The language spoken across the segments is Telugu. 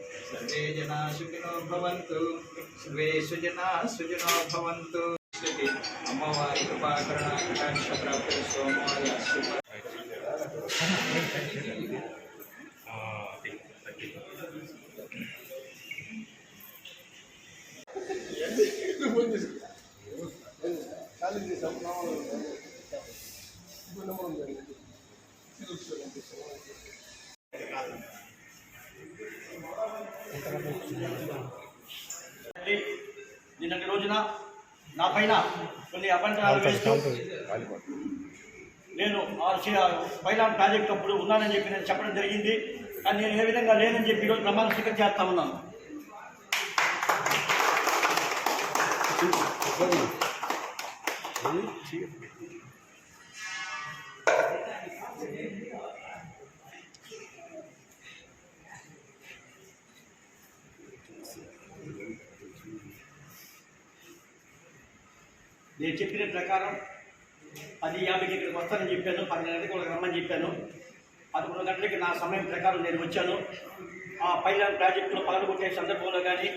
सर्वे जना सुखिनो भवन्तु सर्वेषु जना सुखिनो भवन्तु अम्मवारी कृपाकरणा कटाक्ष प्राप्ति सोमवारी నిన్నటి రోజున నా పైన కొన్ని అబంధాలు వేస్తూ నేను పైలాన్ ప్రాజెక్ట్ అప్పుడు ఉన్నానని చెప్పి నేను చెప్పడం జరిగింది. కానీ నేను ఏ విధంగా లేనని చెప్పి ఈరోజు ప్రమాణ స్వీకారం చేస్తా ఉన్నాను. నేను చెప్పిన ప్రకారం 10:50కి ఇక్కడికి వస్తానని చెప్పాను. 12 గంటలకు వాళ్ళకి రమ్మని చెప్పాను. 11 గంటలకి నా సమయం ప్రకారం నేను వచ్చాను. ఆ పైలాన్ ప్రాజెక్టులో పగలగొట్టే సందర్భంలో కానీ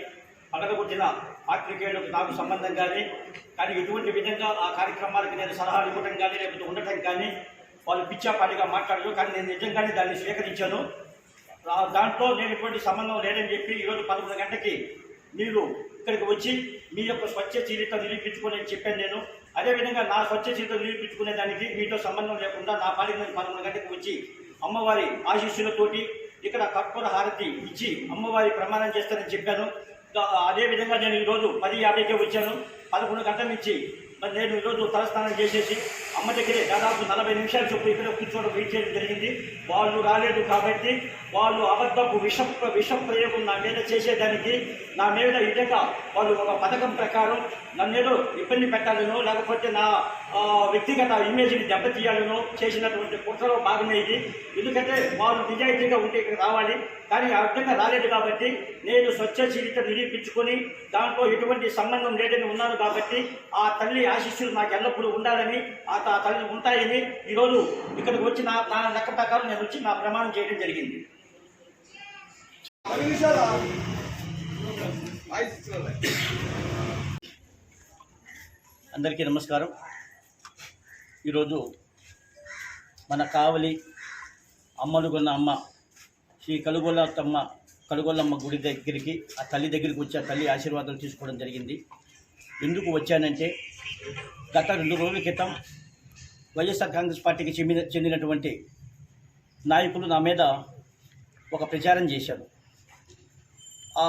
పగలగొట్టిన పాత్రికేయులకు నాకు సంబంధం కానీ ఎటువంటి విధంగా ఆ కార్యక్రమాలకు నేను సలహాలు ఇవ్వడం కానీ లేకపోతే ఉండటం కానీ వాళ్ళు పిచ్చాపాటిగా మాట్లాడరు. కానీ నేను నిజంగానే దాన్ని స్వీకరించాను. దాంట్లో నేను ఎటువంటి సంబంధం లేదని చెప్పి ఈరోజు 11 గంటకి మీరు ఇక్కడికి వచ్చి మీ యొక్క స్వచ్ఛ చరిత్ర నిరూపించుకోని చెప్పాను. నేను అదేవిధంగా నా స్వచ్ఛ చరిత్ర నిరూపించుకునే దానికి మీతో సంబంధం లేకుండా నా పాటికి నేను 11 గంటలకు వచ్చి అమ్మవారి ఆశీస్సులతోటి ఇక్కడ కర్పూర హారతి ఇచ్చి అమ్మవారి ప్రమాణం చేస్తానని చెప్పాను. అదేవిధంగా నేను ఈరోజు 10:50కే వచ్చాను. 11 గంటల నుంచి మరి నేను ఈరోజు తలస్నానం చేసేసి అమ్మ దగ్గరే దాదాపు 40 నిమిషాల చొప్పున ఇక్కడ కూర్చోవడం వెయిట్ చేయడం జరిగింది. వాళ్ళు రాలేదు కాబట్టి వాళ్ళు అబద్ధపు విష ప్రయోగం నా మీద చేసేదానికి నా మీద విధంగా వాళ్ళు ఒక పథకం ప్రకారం నన్నేదో ఇబ్బంది పెట్టాలనో లేకపోతే నా వ్యక్తిగత ఇమేజ్ని దెబ్బతీయాలనో చేసినటువంటి కుట్రలో భాగమే ఇది. ఎందుకంటే వాళ్ళు నిజాయితీగా ఉంటే ఇక్కడ రావాలి, కానీ ఆ విధంగా రాలేదు కాబట్టి నేను స్వచ్ఛ చరిత్ర నిరూపించుకొని దాంట్లో ఎటువంటి సంబంధం లేదని ఉన్నాను కాబట్టి ఆ తల్లి ఆశీస్సులు నాకు ఎల్లప్పుడూ ఉండాలని ఆ తల్లి ఉంటాయని ఈరోజు ఇక్కడికి వచ్చి నా లెక్క ప్రకారం నేను వచ్చి నా ప్రమాణం చేయడం జరిగింది. అందరికీ నమస్కారం. ఈరోజు మన కావలి అమ్మలుగొన్న అమ్మ శ్రీ కలుగొల్లమ్మ గుడి దగ్గరికి ఆ తల్లి దగ్గరికి వచ్చి ఆ తల్లి ఆశీర్వాదాలు తీసుకోవడం జరిగింది. ఎందుకు వచ్చానంటే గత 2 రోజుల క్రితం వైఎస్ఆర్ కాంగ్రెస్ పార్టీకి చెందినటువంటి నాయకులు నా మీద ఒక ప్రచారం చేశారు. ఆ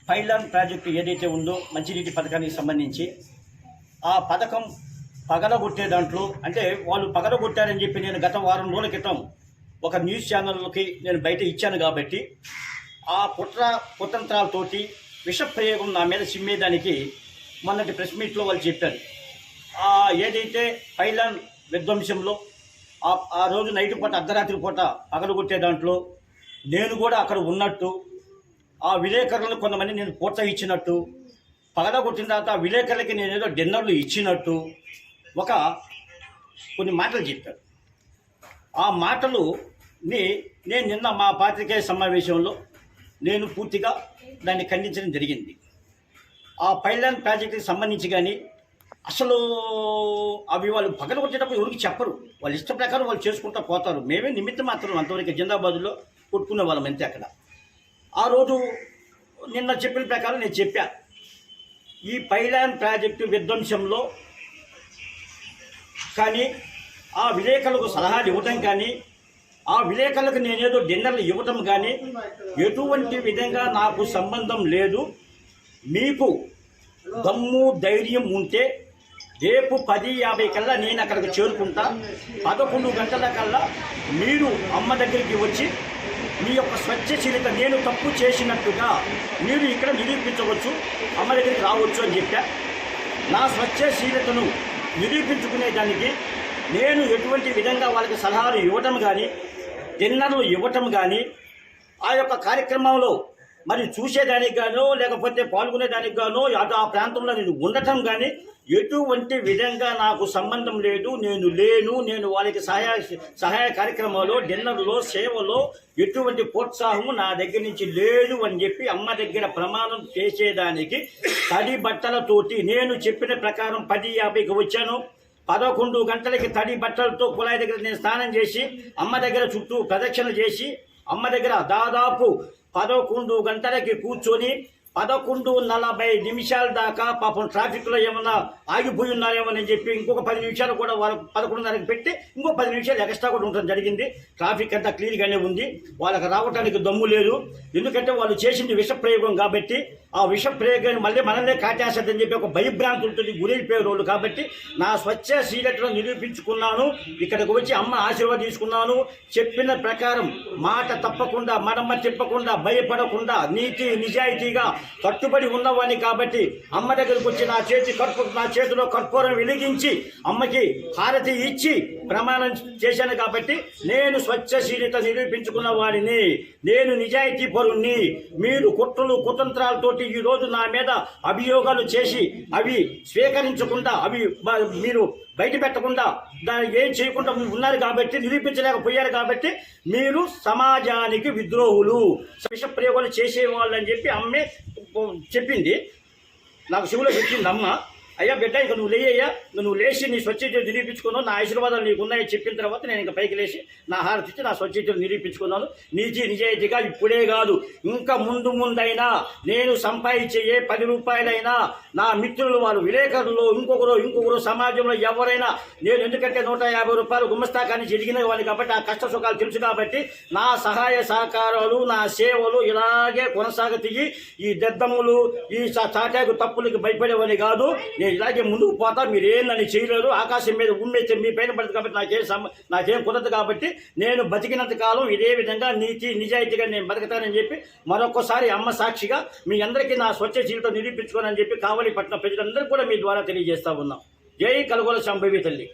పైలాన్ ప్రాజెక్టు ఏదైతే ఉందో మంచినీటి పథకానికి సంబంధించి ఆ పథకం పగలగొట్టే దాంట్లో అంటే వాళ్ళు పగలగొట్టారని చెప్పి నేను గత వారం రోజుల క్రితం ఒక న్యూస్ ఛానల్కి నేను బయట ఇచ్చాను కాబట్టి ఆ కుతంత్రాలతోటి విష ప్రయోగం నా మీద సిమ్మేదానికి మొన్నటి ప్రెస్ మీట్లో వాళ్ళు చెప్పారు. ఏదైతే పైలాన్ విధ్వంసంలో ఆ రోజు నైట్ పూట అర్ధరాత్రి పూట పగలగొట్టే దాంట్లో నేను కూడా అక్కడ ఉన్నట్టు ఆ విలేకరులను కొంతమంది నేను ప్రోత్సహించినట్టు పగలగొట్టిన తర్వాత ఆ విలేకరులకి నేనేదో డిన్నర్లు ఇచ్చినట్టు కొన్ని మాటలు చెప్పారు. ఆ మాటలుని నేను నిన్న మా పాత్రికేయ సమావేశంలో నేను పూర్తిగా దాన్ని ఖండించడం జరిగింది. ఆ పైలాన్ ప్రాజెక్టుకి సంబంధించి కానీ అసలు అవి వాళ్ళు పగలగొట్టేటప్పుడు ఎవరికి చెప్పరు, వాళ్ళ ఇష్ట ప్రకారం వాళ్ళు చేసుకుంటూ పోతారు. మేమే నిమిత్తం మాత్రం అంతవరకు జిందాబాద్లో కొట్టుకునే వాళ్ళం అంతే. అక్కడ ఆ రోజు నిన్న చెప్పిన ప్రకారం నేను చెప్పా, ఈ పైలాన్ ప్రాజెక్టు విధ్వంసంలో కానీ ఆ విలేకరులకు సలహాలు ఇవ్వటం కానీ ఆ విలేకరులకు నేనేదో డిన్నర్లు ఇవ్వటం కానీ ఎటువంటి విధంగా నాకు సంబంధం లేదు. మీకు దమ్ము ధైర్యం ఉంటే రేపు 10:50 కల్లా నేను అక్కడికి చేరుకుంటా. 11 గంటల కల్లా మీరు అమ్మ దగ్గరికి వచ్చి మీ యొక్క స్వచ్ఛ చరిత్ర నేను తప్పు చేసినట్టుగా మీరు ఇక్కడ నిరూపించవచ్చు, అమ్మ దగ్గరికి రావచ్చు అని చెప్పా. నా స్వచ్ఛ చరిత్రను నిరూపించుకునేదానికి నేను ఎటువంటి విధంగా వాళ్ళకి సలహాలు ఇవ్వటం కానీ డిన్నర్లు ఇవ్వటం కానీ ఆ యొక్క కార్యక్రమంలో మరి చూసేదానికి గానో లేకపోతే పాల్గొనేదానికి గానో అటు ఆ ప్రాంతంలో నేను ఉండటం కానీ ఎటువంటి విధంగా నాకు సంబంధం లేదు. నేను లేను. నేను వాళ్ళకి సహాయ కార్యక్రమాలు, డిన్నర్లో, సేవలో ఎటువంటి ప్రోత్సాహము నా దగ్గర నుంచి లేదు అని చెప్పి అమ్మ దగ్గర ప్రమాణం చేసేదానికి తడి బట్టలతోటి నేను చెప్పిన ప్రకారం 10:50కి వచ్చాను. 11 గంటలకి తడి బట్టలతో కుళాయి దగ్గర నేను స్నానం చేసి అమ్మ దగ్గర చుట్టూ ప్రదక్షిణ చేసి అమ్మ దగ్గర దాదాపు 11 గంటలకి కూర్చొని 11:40 దాకా పాపం ట్రాఫిక్లో ఏమన్నా ఆగిపోయి ఉన్నారేమో అని చెప్పి ఇంకొక 10 నిమిషాలు కూడా వాళ్ళు 11:30కి పెట్టి ఇంకో 10 నిమిషాలు ఎక్స్ట్రా కూడా ఉండడం జరిగింది. ట్రాఫిక్ అంతా క్లియర్గానే ఉంది. వాళ్ళకి రావడానికి దమ్ము లేదు. ఎందుకంటే వాళ్ళు చేసింది విష ప్రయోగం కాబట్టి ఆ విష ప్రయోగాన్ని మళ్ళీ మనల్నే కాటేస్తుందని చెప్పి ఒక భయభ్రాంతులతో గురైపోయే వాళ్ళు కాబట్టి నా స్వచ్ఛశీలతను నిరూపించుకున్నాను. ఇక్కడికి వచ్చి అమ్మ ఆశీర్వాదం తీసుకున్నాను. చెప్పిన ప్రకారం మాట తప్పకుండా, మడమ తిప్పకుండా, భయపడకుండా, నీతి నిజాయితీగా కట్టుబడి ఉన్నవాడిని కాబట్టి అమ్మ దగ్గరకు వచ్చి నా చేతిలో కర్పూరం వెలిగించి అమ్మకి హారతి ఇచ్చి ప్రమాణం చేశాను కాబట్టి నేను స్వచ్ఛశీలత నిరూపించుకున్న వాడిని, నేను నిజాయితీ పరుణ్ణి. మీరు కుట్రలు కుతంత్రాలతోటి ఈరోజు నా మీద అభియోగాలు చేసి అవి స్వీకరించకుండా అవి మీరు బయట పెట్టకుండా దాన్ని ఏం చేయకుండా ఉన్నారు కాబట్టి, నిరూపించలేకపోయారు కాబట్టి మీరు సమాజానికి విద్రోహులు, విష ప్రయోగాలు చేసేవాళ్ళు అని చెప్పి అమ్మే చెప్పింది. నాకు శివులో చెప్పింది అమ్మ. అయ్యా బిడ్డ ఇక నువ్వు లేయ్యా, నువ్వు లేచి నీ స్వచ్ఛతను నిరూపించుకున్నావు, నా ఆశీర్వాదాలు నీకు ఉన్నాయని చెప్పిన తర్వాత నేను ఇంకా పైకి లేచి నా హారతి ఇచ్చి నా స్వచ్ఛతను నిరూపించుకున్నాను. నిజాయితీగా ఇప్పుడే కాదు ఇంకా ముందైనా నేను సంపాదించే 10 రూపాయలైనా నా మిత్రులు, వారు విలేకరులు, ఇంకొకరు సమాజంలో ఎవరైనా నేను ఎందుకంటే 150 రూపాయలు గుమ్మస్తాకాన్ని జరిగిన వాళ్ళు కాబట్టి ఆ కష్ట సుఖాలు తెలుసు కాబట్టి నా సహాయ సహకారాలు, నా సేవలు ఇలాగే కొనసాగుతాయి. ఈ దద్దమ్ములు, ఈ చాటాకు తప్పులకి భయపడేవాళ్ళు కాదు. నేను ఇలాగే ముందుకు పోతా. మీరు ఏందని చేయలేరు. ఆకాశం మీద ఉమ్మేస్తే మీ పైన పడుతుంది కాబట్టి నాకేం కుదరదు కాబట్టి నేను బతికినంత కాలం ఇదే విధంగా నీతి నిజాయితీగా నేను బతుకుతానని చెప్పి మరొకసారి అమ్మ సాక్షిగా మీ అందరికీ నా స్వచ్ఛ జీవితం నిరూపించుకోనని చెప్పి కావలిపట్నం ప్రజలందరూ కూడా మీ ద్వారా తెలియజేస్తా ఉన్నాం. జై కలగొల సంభవి తల్లి.